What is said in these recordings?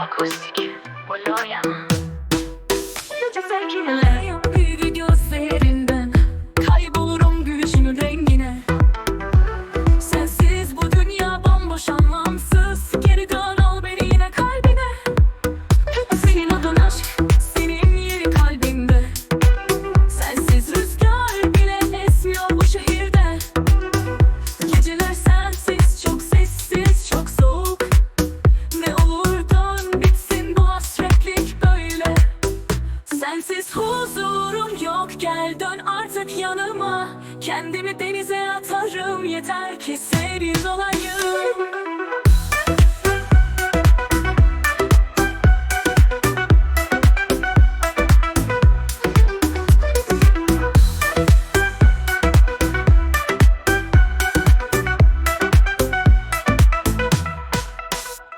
Akustik Bologna. Gece sevgilim büyülü gözlerinden kaybolurum gülüşünün rengine. Sensiz bu dünya bomboş anlamsız. Geri dön al beni yine kalbine. Senin adın aşk, senin yeri kalbimde. Sensiz rüzgar bile esmiyor bu şehirde. Geceler sensiz çok sessiz, çok soğuk. Ne olur dön bitsin bu hasretlik böyle. Sensiz huzurum yok, gel dön artık yanıma. Kendimi denize atarım, yeter ki senin olayım.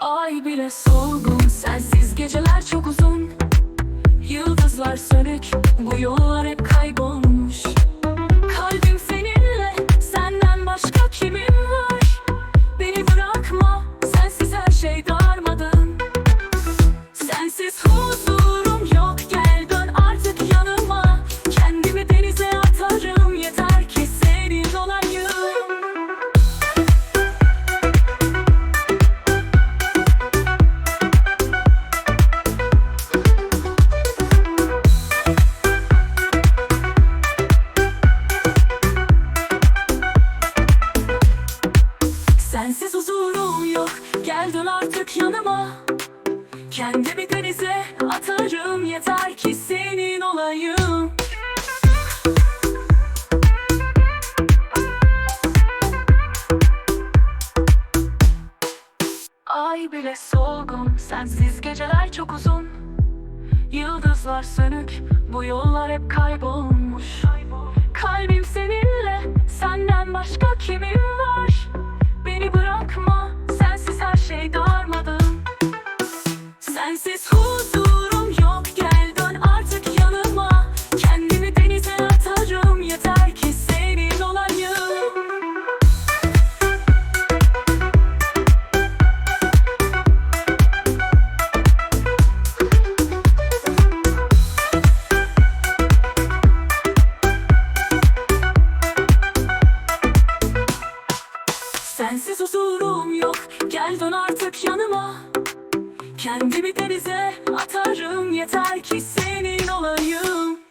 Ay bile solgun, sensiz geceler çok uzun. Yıldızlar sönük, bu yollar hep kaybolmuş. Kalbim seninle, senden başka kimin var? Beni bırakma, sensiz her şey darmadağın. Sensiz huzurum yok, gel dön artık yanıma. Kendimi denize atarım, yeter ki senin olayım. Sensiz huzurum yok, gel dön artık yanıma. Kendimi denize atarım, yeter ki senin olayım. Ay bile solgun, sensiz geceler çok uzun. Yıldızlar sönük, bu yollar hep kaybolmuş. Kalbim seninle, senden başka kimin var? Beni bırakma, sensiz her şey darmadağın. Sensiz huzurum yok, gel dön artık yanıma. Kendimi denize atarım, yeter ki senin olayım. Sensiz huzurum yok, gel dön artık yanıma. Kendimi denize atarım, yeter ki senin olayım.